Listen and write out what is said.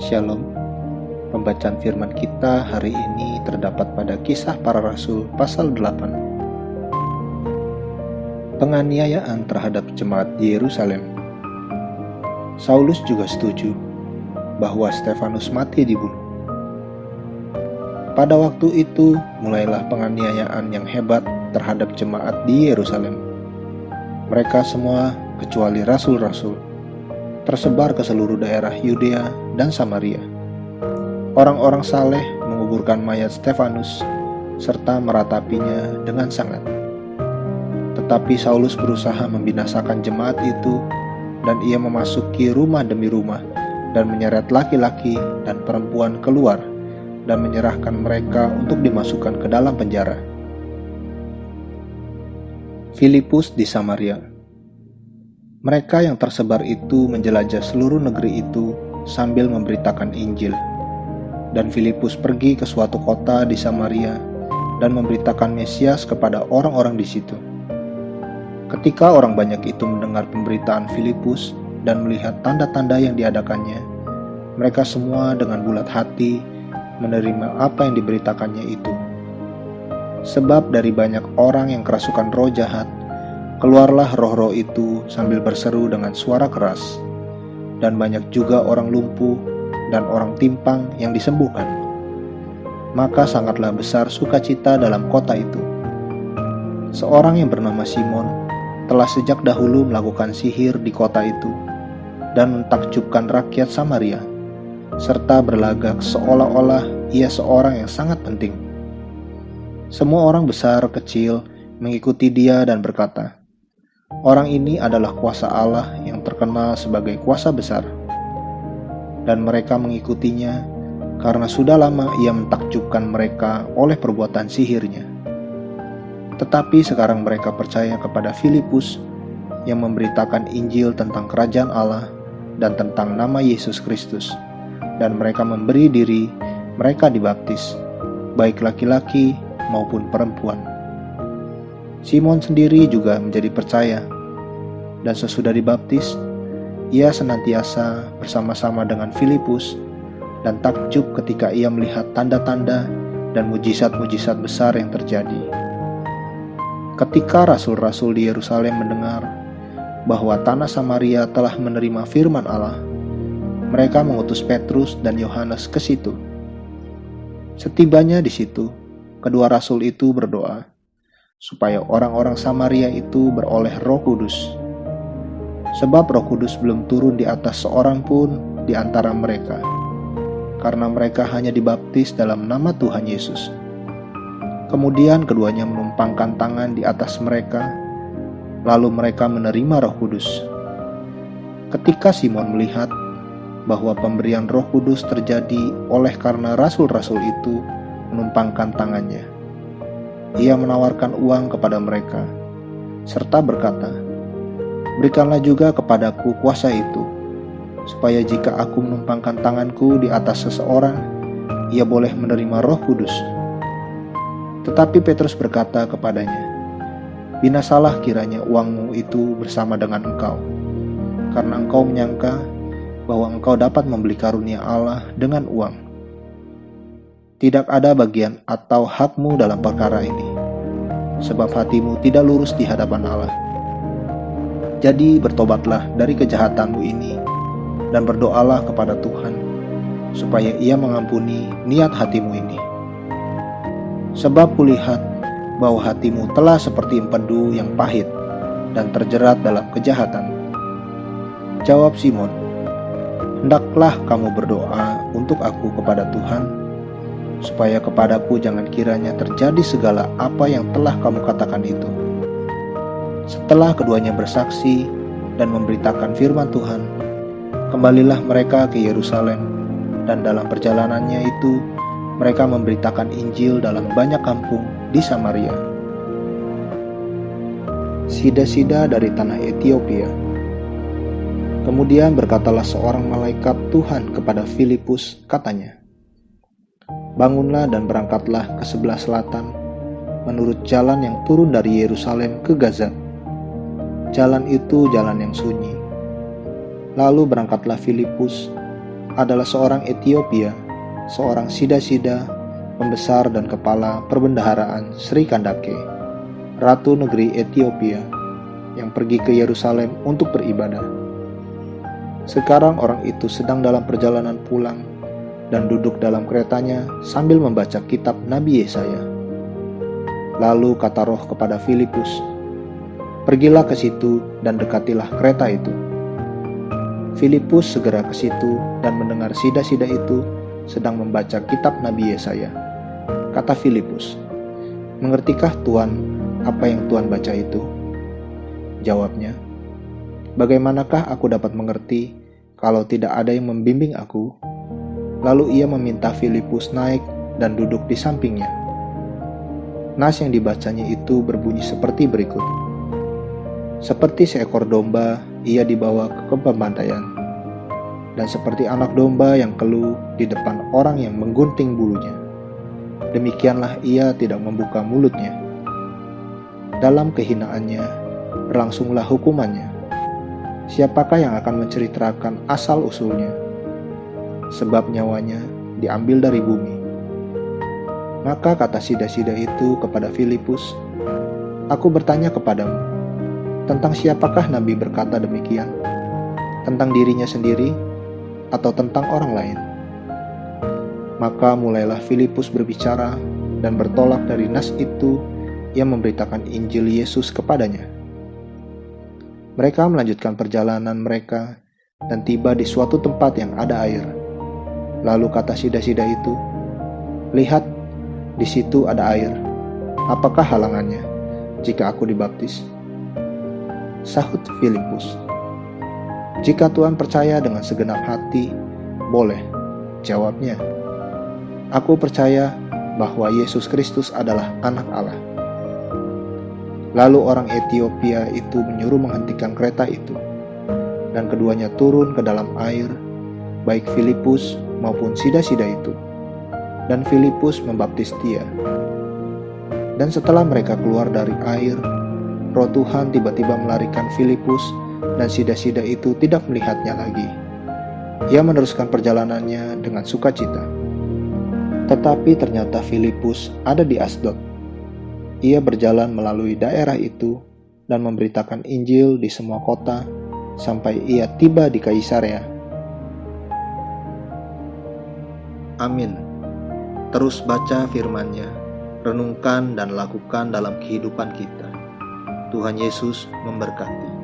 Shalom. Pembacaan firman kita hari ini terdapat pada Kisah Para Rasul pasal 8. Penganiayaan terhadap jemaat di Yerusalem. Saulus juga setuju bahwa Stefanus mati dibunuh. Pada waktu itu mulailah penganiayaan yang hebat terhadap jemaat di Yerusalem. Mereka semua kecuali rasul-rasul tersebar ke seluruh daerah Yudea dan Samaria. Orang-orang saleh menguburkan mayat Stefanus serta meratapinya dengan sangat. Tetapi Saulus berusaha membinasakan jemaat itu, dan ia memasuki rumah demi rumah dan menyeret laki-laki dan perempuan keluar dan menyerahkan mereka untuk dimasukkan ke dalam penjara. Filipus di Samaria. Mereka yang tersebar itu menjelajah seluruh negeri itu sambil memberitakan Injil. Dan Filipus pergi ke suatu kota di Samaria dan memberitakan Mesias kepada orang-orang di situ. Ketika orang banyak itu mendengar pemberitaan Filipus dan melihat tanda-tanda yang diadakannya, mereka semua dengan bulat hati menerima apa yang diberitakannya itu. Sebab dari banyak orang yang kerasukan roh jahat, keluarlah roh-roh itu sambil berseru dengan suara keras, dan banyak juga orang lumpuh dan orang timpang yang disembuhkan. Maka sangatlah besar sukacita dalam kota itu. Seorang yang bernama Simon telah sejak dahulu melakukan sihir di kota itu dan mentakjubkan rakyat Samaria, serta berlagak seolah-olah ia seorang yang sangat penting. Semua orang besar kecil mengikuti dia dan berkata, "Orang ini adalah kuasa Allah yang terkenal sebagai kuasa besar." Dan mereka mengikutinya karena sudah lama ia mentakjubkan mereka oleh perbuatan sihirnya. Tetapi sekarang mereka percaya kepada Filipus yang memberitakan Injil tentang kerajaan Allah dan tentang nama Yesus Kristus, dan mereka memberi diri mereka dibaptis, baik laki-laki maupun perempuan. Simon sendiri juga menjadi percaya, dan sesudah dibaptis, ia senantiasa bersama-sama dengan Filipus dan takjub ketika ia melihat tanda-tanda dan mujizat-mujizat besar yang terjadi. Ketika rasul-rasul di Yerusalem mendengar bahwa tanah Samaria telah menerima firman Allah, mereka mengutus Petrus dan Yohanes ke situ. Setibanya di situ, kedua rasul itu berdoa supaya orang-orang Samaria itu beroleh Roh Kudus. Sebab Roh Kudus belum turun di atas seorang pun di antara mereka, karena mereka hanya dibaptis dalam nama Tuhan Yesus. Kemudian keduanya menumpangkan tangan di atas mereka, lalu mereka menerima Roh Kudus. Ketika Simon melihat bahwa pemberian Roh Kudus terjadi oleh karena rasul-rasul itu menumpangkan tangannya, ia menawarkan uang kepada mereka, serta berkata, "Berikanlah juga kepadaku kuasa itu, supaya jika aku menumpangkan tanganku di atas seseorang, ia boleh menerima Roh Kudus." Tetapi Petrus berkata kepadanya, "Binasalah kiranya uangmu itu bersama dengan engkau, karena engkau menyangka bahwa engkau dapat membeli karunia Allah dengan uang. Tidak ada bagian atau hakmu dalam perkara ini, sebab hatimu tidak lurus di hadapan Allah. Jadi bertobatlah dari kejahatanmu ini, dan berdoalah kepada Tuhan, supaya Ia mengampuni niat hatimu ini. Sebab kulihat bahwa hatimu telah seperti empedu yang pahit, dan terjerat dalam kejahatan." Jawab Simon, "Hendaklah kamu berdoa untuk aku kepada Tuhan, supaya kepadaku jangan kiranya terjadi segala apa yang telah kamu katakan itu." Setelah keduanya bersaksi dan memberitakan firman Tuhan, kembalilah mereka ke Yerusalem, dan dalam perjalanannya itu mereka memberitakan Injil dalam banyak kampung di Samaria. Sida-sida dari tanah Ethiopia. Kemudian berkatalah seorang malaikat Tuhan kepada Filipus, katanya, "Bangunlah dan berangkatlah ke sebelah selatan, menurut jalan yang turun dari Yerusalem ke Gaza. Jalan itu jalan yang sunyi." Lalu berangkatlah Filipus adalah seorang Etiopia, seorang sida-sida, pembesar dan kepala perbendaharaan Sri Kandake, ratu negeri Etiopia, yang pergi ke Yerusalem untuk beribadah. Sekarang orang itu sedang dalam perjalanan pulang dan duduk dalam keretanya sambil membaca kitab Nabi Yesaya. Lalu kata Roh kepada Filipus, "Pergilah ke situ dan dekatilah kereta itu." Filipus segera ke situ dan mendengar sida-sida itu sedang membaca kitab Nabi Yesaya. Kata Filipus, "Mengertikah Tuan apa yang Tuan baca itu?" Jawabnya, "Bagaimanakah aku dapat mengerti kalau tidak ada yang membimbing aku?" Lalu ia meminta Filipus naik dan duduk di sampingnya. Nas yang dibacanya itu berbunyi seperti berikut. Seperti seekor domba, ia dibawa ke pembantaian, dan seperti anak domba yang keluh di depan orang yang menggunting bulunya, demikianlah ia tidak membuka mulutnya. Dalam kehinaannya, berlangsunglah hukumannya. Siapakah yang akan menceritakan asal-usulnya? Sebab nyawanya diambil dari bumi. Maka kata sida-sida itu kepada Filipus, "Aku bertanya kepadamu, tentang siapakah Nabi berkata demikian? Tentang dirinya sendiri atau tentang orang lain?" Maka mulailah Filipus berbicara dan bertolak dari nas itu yang memberitakan Injil Yesus kepadanya. Mereka melanjutkan perjalanan mereka dan tiba di suatu tempat yang ada air. Lalu kata sida-sida itu, "Lihat, di situ ada air. Apakah halangannya jika aku dibaptis?" Sahut Filipus, "Jika Tuhan percaya dengan segenap hati, boleh." Jawabnya, "Aku percaya bahwa Yesus Kristus adalah Anak Allah." Lalu orang Etiopia itu menyuruh menghentikan kereta itu, dan keduanya turun ke dalam air, baik Filipus maupun sida-sida itu, dan Filipus membaptis dia. Dan setelah mereka keluar dari air, Roh Tuhan tiba-tiba melarikan Filipus, dan sida-sida itu tidak melihatnya lagi. Ia meneruskan perjalanannya dengan sukacita. Tetapi ternyata Filipus ada di Asdod. Ia berjalan melalui daerah itu dan memberitakan Injil di semua kota sampai ia tiba di Kaisarea. Amin. Terus baca firman-Nya, renungkan dan lakukan dalam kehidupan kita. Tuhan Yesus memberkati.